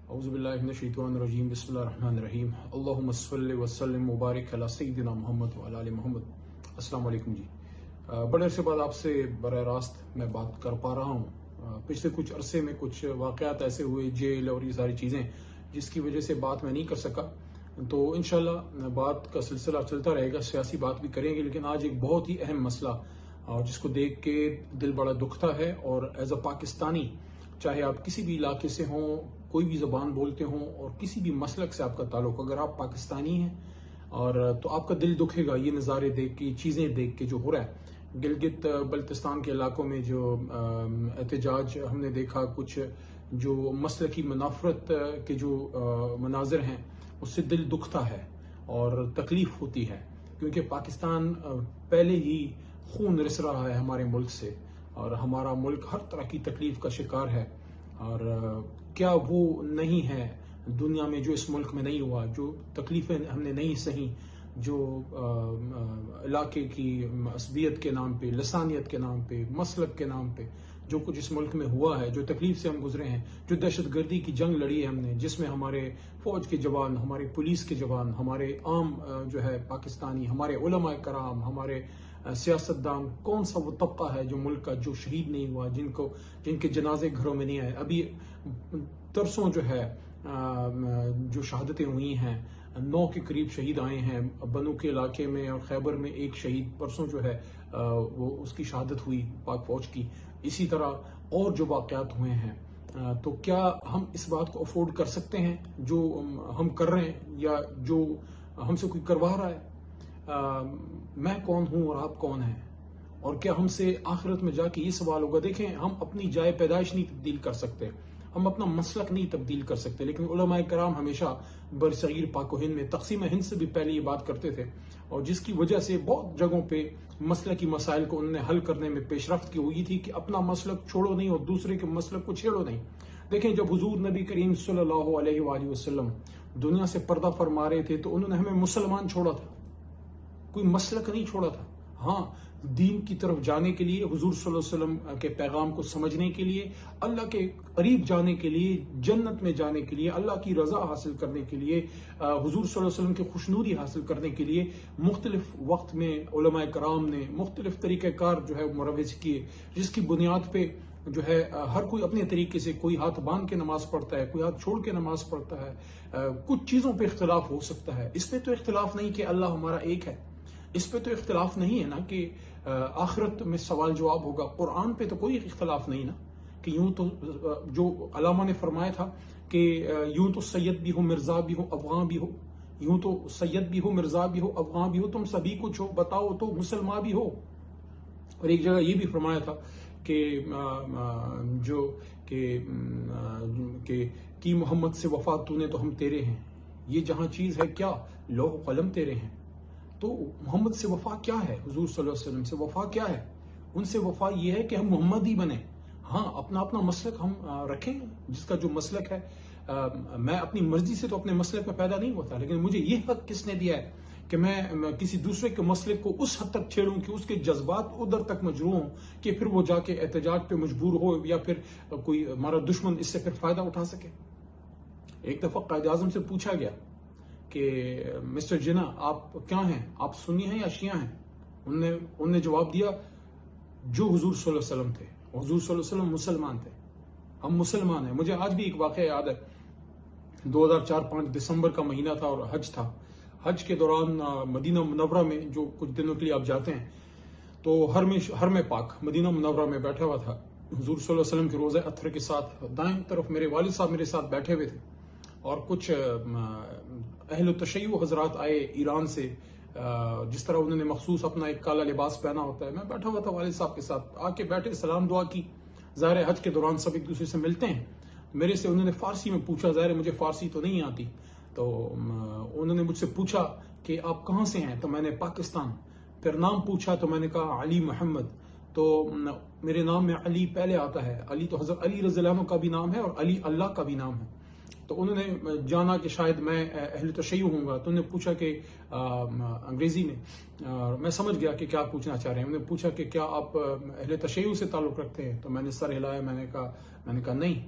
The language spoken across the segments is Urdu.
اعوذ باللہ من الشیطان الرجیم بسم اللہ الرحمن الرحیم اللہم صلی وسلم مبارک علی سیدنا محمد وعلی آل محمد۔ السلام علیکم جی۔ بڑے عرصے بعد آپ سے براہ راست میں بات کر پا رہا ہوں۔ پچھلے کچھ عرصے میں کچھ واقعات ایسے ہوئے، جیل اور یہ ساری چیزیں، جس کی وجہ سے بات میں نہیں کر سکا، تو انشاءاللہ بات کا سلسلہ چلتا رہے گا، سیاسی بات بھی کریں گے، لیکن آج ایک بہت ہی اہم مسئلہ جس کو دیکھ کے دل بڑا دکھتا ہے، اور ایز اے پاکستانی، چاہے آپ کسی بھی علاقے سے ہوں، کوئی بھی زبان بولتے ہوں، اور کسی بھی مسلک سے آپ کا تعلق، اگر آپ پاکستانی ہیں اور تو آپ کا دل دکھے گا یہ نظارے دیکھ کے، چیزیں دیکھ کے جو ہو رہا ہے۔ گلگت بلتستان کے علاقوں میں جو احتجاج ہم نے دیکھا، کچھ جو مسلکی منافرت کے جو مناظر ہیں، اس سے دل دکھتا ہے اور تکلیف ہوتی ہے، کیونکہ پاکستان پہلے ہی خون رس رہا ہے ہمارے ملک سے، اور ہمارا ملک ہر طرح کی تکلیف کا شکار ہے۔ اور کیا وہ نہیں ہے دنیا میں جو اس ملک میں نہیں ہوا، جو تکلیفیں ہم نے نہیں سہیں، جو علاقے کی عصبیت کے نام پہ، لسانیت کے نام پہ، مسلک کے نام پہ جو کچھ اس ملک میں ہوا ہے، جو تکلیف سے ہم گزرے ہیں، جو دہشت گردی کی جنگ لڑی ہے ہم نے، جس میں ہمارے فوج کے جوان، ہمارے پولیس کے جوان، ہمارے عام جو ہے پاکستانی، ہمارے علماء کرام، ہمارے سیاستدان، کون سا وہ طبقہ ہے جو ملک کا جو شہید نہیں ہوا، جن کے جنازے گھروں میں نہیں آئے۔ ابھی ترسوں جو ہے جو شہادتیں ہوئی ہیں، 9 کے قریب شہید آئے ہیں بنو کے علاقے میں، اور خیبر میں ایک شہید پرسوں جو ہے وہ اس کی شہادت ہوئی پاک فوج کی۔ اسی طرح اور جو واقعات ہوئے ہیں، تو کیا ہم اس بات کو افورڈ کر سکتے ہیں جو ہم کر رہے ہیں، یا جو ہم سے کوئی کروا رہا ہے؟ میں کون ہوں اور آپ کون ہیں؟ اور کیا ہم سے آخرت میں جا کے یہ سوال ہوگا؟ دیکھیں، ہم اپنی جائے پیدائش نہیں تبدیل کر سکتے، ہم اپنا مسلک نہیں تبدیل کر سکتے، لیکن علماء کرام ہمیشہ برصغیر پاک و ہند میں تقسیم ہند سے بھی پہلے یہ بات کرتے تھے، اور جس کی وجہ سے بہت جگہوں پہ مسلکی مسائل کو انہوں نے حل کرنے میں پیش رفت کی ہوئی تھی کہ اپنا مسلک چھوڑو نہیں اور دوسرے کے مسلک کو چھیڑو نہیں۔ دیکھیں، جب حضور نبی کریم صلی اللہ علیہ وآلہ وسلم دنیا سے پردہ فرما رہے تھے، تو انہوں نے ہمیں مسلمان چھوڑا تھا، کوئی مسلک نہیں چھوڑا تھا۔ ہاں، دین کی طرف جانے کے لیے، حضور صلی اللہ علیہ وسلم کے پیغام کو سمجھنے کے لیے، اللہ کے قریب جانے کے لیے، جنت میں جانے کے لیے، اللہ کی رضا حاصل کرنے کے لیے، حضور صلی اللہ علیہ وسلم کی خوشنودی حاصل کرنے کے لیے مختلف وقت میں علماء کرام نے مختلف طریقہ کار جو ہے مروج کیے، جس کی بنیاد پہ جو ہے ہر کوئی اپنے طریقے سے، کوئی ہاتھ باندھ کے نماز پڑھتا ہے، کوئی ہاتھ چھوڑ کے نماز پڑھتا ہے۔ کچھ چیزوں پہ اختلاف ہو سکتا ہے، اس پہ تو اختلاف نہیں کہ اللہ ہمارا ایک ہے، اس پہ تو اختلاف نہیں ہے نا کہ آخرت میں سوال جواب ہوگا۔ قرآن پہ تو کوئی اختلاف نہیں نا کہ یوں تو جو علامہ نے فرمایا تھا کہ یوں تو سید بھی ہو، مرزا بھی ہو، افغان بھی ہو، یوں تو سید بھی ہو، مرزا بھی ہو، افغان بھی ہو، تم سبھی کچھ ہو، بتاؤ تو مسلمان بھی ہو۔ اور ایک جگہ یہ بھی فرمایا تھا کہ جو کہ محمد سے وفا تو نے تو ہم تیرے ہیں، یہ جہاں چیز ہے کیا، لوح و قلم تیرے ہیں۔ تو محمد سے وفا کیا ہے؟ حضور صلی اللہ علیہ وسلم سے وفا کیا ہے؟ ان سے وفا یہ ہے کہ ہم محمدی بنیں۔ ہاں، اپنا اپنا مسلک ہم رکھیں، جس کا جو مسلک ہے، میں اپنی مرضی سے تو اپنے مسلک میں پیدا نہیں ہوتا، لیکن مجھے یہ حق کس نے دیا ہے کہ میں کسی دوسرے کے مسلک کو اس حد تک چھیڑوں کہ اس کے جذبات ادھر تک مجروح ہوں کہ پھر وہ جا کے احتجاج پہ مجبور ہو، یا پھر کوئی ہمارا دشمن اس سے پھر فائدہ اٹھا سکے۔ ایک دفعہ قائد اعظم سے پوچھا گیا کہ مسٹر جناح آپ کیا ہیں، آپ سنی ہیں یا شیعہ ہیں؟ انہوں نے جواب دیا، جو حضور صلی اللہ علیہ وسلم تھے، حضور صلی اللہ علیہ وسلم مسلمان تھے، ہم مسلمان ہیں۔ مجھے آج بھی ایک واقعہ یاد ہے، 2004-5 دسمبر کا مہینہ تھا اور حج تھا۔ حج کے دوران مدینہ منورہ میں جو کچھ دنوں کے لیے آپ جاتے ہیں، تو حرم پاک مدینہ منورہ میں بیٹھا ہوا تھا حضور صلی اللہ علیہ وسلم کے روضہ اطہر کے ساتھ۔ دائیں طرف میرے والد صاحب میرے ساتھ بیٹھے ہوئے تھے، اور کچھ اہل تشیع حضرات آئے ایران سے، جس طرح انہوں نے مخصوص اپنا ایک کالا لباس پہنا ہوتا ہے۔ میں بیٹھا ہوا تھا والد صاحب کے ساتھ، آ کے بیٹھے، سلام دعا کی۔ ظاہر حج کے دوران سب ایک دوسرے سے ملتے ہیں۔ میرے سے انہوں نے فارسی میں پوچھا، ظاہر مجھے فارسی تو نہیں آتی، تو انہوں نے مجھ سے پوچھا کہ آپ کہاں سے ہیں؟ تو میں نے پاکستان۔ پھر نام پوچھا تو میں نے کہا علی محمد، تو میرے نام میں علی پہلے آتا ہے۔ علی تو حضرت علی رضی اللہ عنہ کا بھی نام ہے، اور علی اللہ کا بھی نام ہے۔ تو انہوں نے جانا کہ شاید میں اہل تشیع ہوں گا، تو انہوں نے پوچھا کہ انگریزی میں، میں سمجھ گیا کہ کیا پوچھنا چاہ رہے ہیں۔ انہوں نے پوچھا کہ کیا آپ اہل تشیع سے تعلق رکھتے ہیں؟ تو میں نے سر ہلایا، میں نے کہا نہیں۔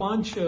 5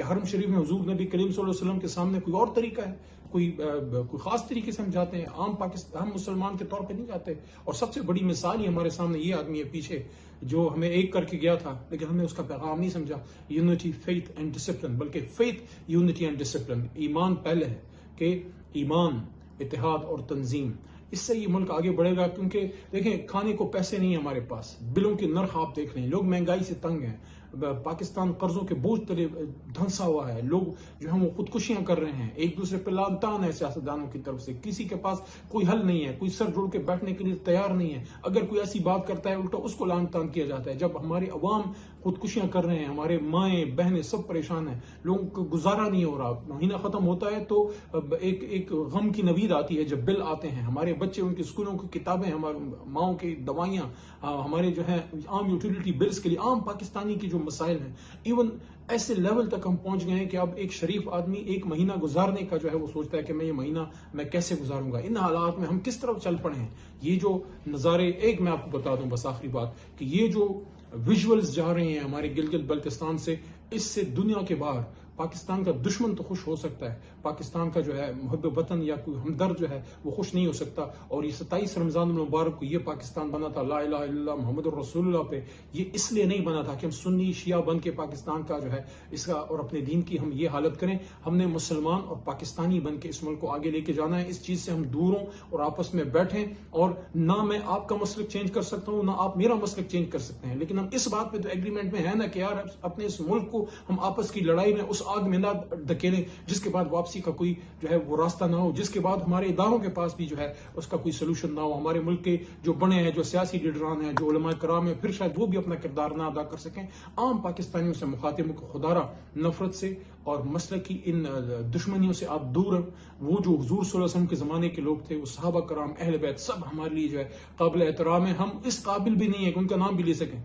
کہ حرم شریف میں حضور نبی کریم صلی اللہ علیہ وسلم کے سامنے کوئی اور طریقہ ہے، کوئی خاص طریقے سے ہم جاتے ہیں؟ عام پاکستان ہم مسلمان کے طور پہ نہیں جاتے. اور سب سے بڑی مثال ہی ہمارے سامنے یہ آدمی ہے پیچھے جو ہمیں ایک کر کے گیا تھا، لیکن ہم نے اس کا پیغام نہیں سمجھا. یونٹی، فیتھ اینڈ ڈسپلن، بلکہ فیتھ، یونٹی اینڈ ڈسپلن. ایمان پہلے ہے کہ ایمان، اتحاد اور تنظیم، اس سے یہ ملک آگے بڑھے گا. کیونکہ دیکھیں کھانے کو پیسے نہیں ہیں ہمارے پاس، بلوں کے نرخ آپ دیکھ لیں، لوگ مہنگائی سے تنگ ہیں، پاکستان قرضوں کے بوجھ تلے دھنسا ہوا ہے، لوگ جو ہیں وہ خودکشیاں کر رہے ہیں، ایک دوسرے پہ لعن طعن ہے سیاستدانوں کی طرف سے، کسی کے پاس کوئی حل نہیں ہے، کوئی سر جوڑ کے بیٹھنے کے لیے تیار نہیں ہے. اگر کوئی ایسی بات کرتا ہے الٹا اس کو لعن طعن کیا جاتا ہے. جب ہمارے عوام خودکشیاں کر رہے ہیں، ہمارے مائیں بہنیں سب پریشان ہیں، لوگوں کو گزارا نہیں ہو رہا، مہینہ ختم ہوتا ہے تو ایک غم کی نوید آتی ہے جب بل آتے ہیں. ہمارے بچے، ان کے اسکولوں کی کتابیں، ہمارے ماؤں کی دوائیاں، ہمارے جو ہیں عام یوٹیلیٹی بلز کے لیے، عام پاکستانی کی جو مسائل ہیں، ایون ایسے لیول تک ہم پہنچ گئے ہیں کہ اب ایک شریف آدمی ایک مہینہ گزارنے کا جو ہے وہ سوچتا ہے کہ میں یہ مہینہ میں کیسے گزاروں گا. ان حالات میں ہم کس طرف چل پڑے ہیں؟ یہ جو نظارے، ایک میں آپ کو بتا دوں بس آخری بات، کہ یہ جو ویژولز جا رہے ہیں ہمارے گلگت بلتستان سے، اس سے دنیا کے باہر پاکستان کا دشمن تو خوش ہو سکتا ہے، پاکستان کا جو ہے محب وطن یا کوئی ہمدرد جو ہے وہ خوش نہیں ہو سکتا. اور یہ 27 رمضان المبارک کو یہ پاکستان بنا تھا لا الہ الا اللہ محمد الرسول اللہ پہ، یہ اس لیے نہیں بنا تھا کہ ہم سنی شیعہ بن کے پاکستان کا جو ہے اس کا اور اپنے دین کی ہم یہ حالت کریں. ہم نے مسلمان اور پاکستانی بن کے اس ملک کو آگے لے کے جانا ہے. اس چیز سے ہم دور ہوں اور آپس میں بیٹھیں، اور نہ میں آپ کا مسلک چینج کر سکتا ہوں، نہ آپ میرا مسلک چینج کر سکتے ہیں، لیکن ہم اس بات پہ تو ایگریمنٹ میں ہے نا کہ یار اپنے اس ملک کو ہم آپس کی لڑائی میں اس آگ میں نہ دھکیلیں جس کے بعد واپسی کا کوئی جو ہے وہ راستہ نہ ہو، جس کے بعد ہمارے اداروں کے پاس بھی جو ہے اس کا کوئی سلوشن نہ ہو. ہمارے ملک کے جو بنے ہیں، جو سیاسی لیڈران ہیں، جو علماء کرام ہیں، پھر شاید وہ بھی اپنا کردار نہ ادا کر سکیں. عام پاکستانیوں سے مخاطبوں کو خدارہ نفرت سے اور مسلک کی ان دشمنیوں سے آپ دور ہیں. وہ جو حضور صلی اللہ علیہ وسلم کے زمانے کے لوگ تھے، وہ صحابہ کرام، اہل بیت، سب ہمارے لیے جو ہے قابل احترام ہے. ہم اس قابل بھی نہیں ہیں کہ ان کا نام بھی لے سکیں،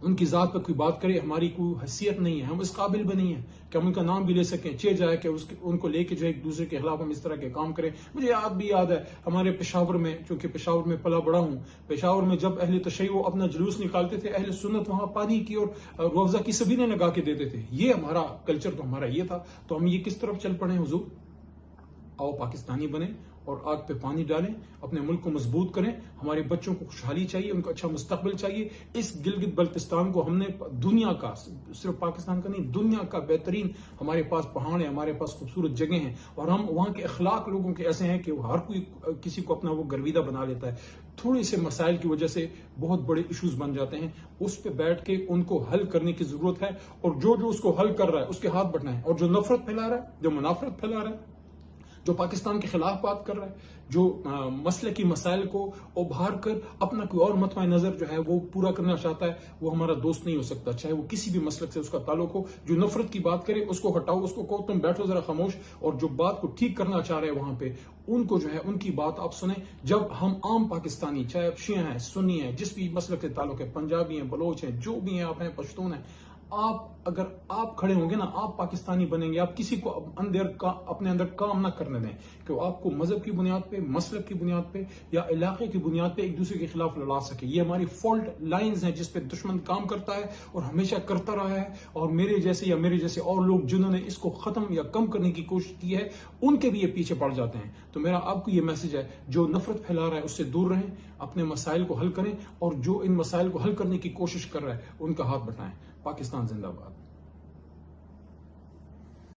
ان کی ذات پر کوئی بات کرے، ہماری کوئی حیثیت نہیں ہے، ہم اس قابل بھی نہیں ہیں کہ ہم ان کا نام بھی لے سکیں. جائے کہ ان کو لے کے جو ایک دوسرے کے خلاف ہم اس طرح کے کام کریں. مجھے یاد ہے ہمارے پشاور میں، چونکہ پشاور میں پلا بڑا ہوں، پشاور میں جب اہل تشیع اپنا جلوس نکالتے تھے، اہل سنت وہاں پانی کی اور روح افزا کی سبیلیں لگا کے دیتے تھے. یہ ہمارا کلچر تو ہمارا یہ تھا. تو ہم یہ کس طرف چل پڑے حضور؟ آؤ پاکستانی بنیں اور آگ پہ پانی ڈالیں، اپنے ملک کو مضبوط کریں. ہمارے بچوں کو خوشحالی چاہیے، ان کو اچھا مستقبل چاہیے. اس گلگت بلتستان کو ہم نے دنیا کا، صرف پاکستان کا نہیں، دنیا کا بہترین، ہمارے پاس پہاڑ ہیں، ہمارے پاس خوبصورت جگہیں ہیں، اور ہم وہاں کے اخلاق لوگوں کے ایسے ہیں کہ ہر کوئی کسی کو اپنا وہ گرویدہ بنا لیتا ہے. تھوڑے سے مسائل کی وجہ سے بہت بڑے ایشوز بن جاتے ہیں. اس پہ بیٹھ کے ان کو حل کرنے کی ضرورت ہے، اور جو اس کو حل کر رہا ہے اس کے ہاتھ بٹنا ہے. اور جو نفرت پھیلا رہا ہے، جو منافرت پھیلا رہا ہے، جو پاکستان کے خلاف بات کر رہا ہے، جو مسلکی مسائل کو ابھار کر اپنا کوئی اور مطمع نظر جو ہے وہ پورا کرنا چاہتا ہے، وہ ہمارا دوست نہیں ہو سکتا، چاہے وہ کسی بھی مسلک سے اس کا تعلق ہو. جو نفرت کی بات کرے اس کو ہٹاؤ، اس کو کہو تم بیٹھو ذرا خاموش، اور جو بات کو ٹھیک کرنا چاہ رہے ہیں وہاں پہ ان کو جو ہے ان کی بات آپ سنیں. جب ہم عام پاکستانی، چاہے شیعہ ہیں، سنی ہیں، جس بھی مسلک سے تعلق ہے، پنجابی ہیں، بلوچ ہیں، جو بھی ہیں آپ ہیں، پشتون ہیں، اگر آپ کھڑے ہوں گے نا، آپ پاکستانی بنیں گے، آپ کسی کو اپنے اندر کام نہ کرنے دیں کہ وہ آپ کو مذہب کی بنیاد پہ، مسلک کی بنیاد پہ یا علاقے کی بنیاد پہ ایک دوسرے کے خلاف لڑا سکے. یہ ہماری فالٹ لائنز ہیں جس پہ دشمن کام کرتا ہے اور ہمیشہ کرتا رہا ہے. اور میرے جیسے اور لوگ جنہوں نے اس کو ختم یا کم کرنے کی کوشش کی ہے، ان کے بھی یہ پیچھے پڑ جاتے ہیں. تو میرا آپ کو یہ میسج ہے، جو نفرت پھیلا رہا ہے اس سے دور رہیں، اپنے مسائل کو حل کریں، اور جو ان مسائل کو حل کرنے کی کوشش کر رہا ہے ان کا ہاتھ بٹائیں. پاکستان زندہ باد.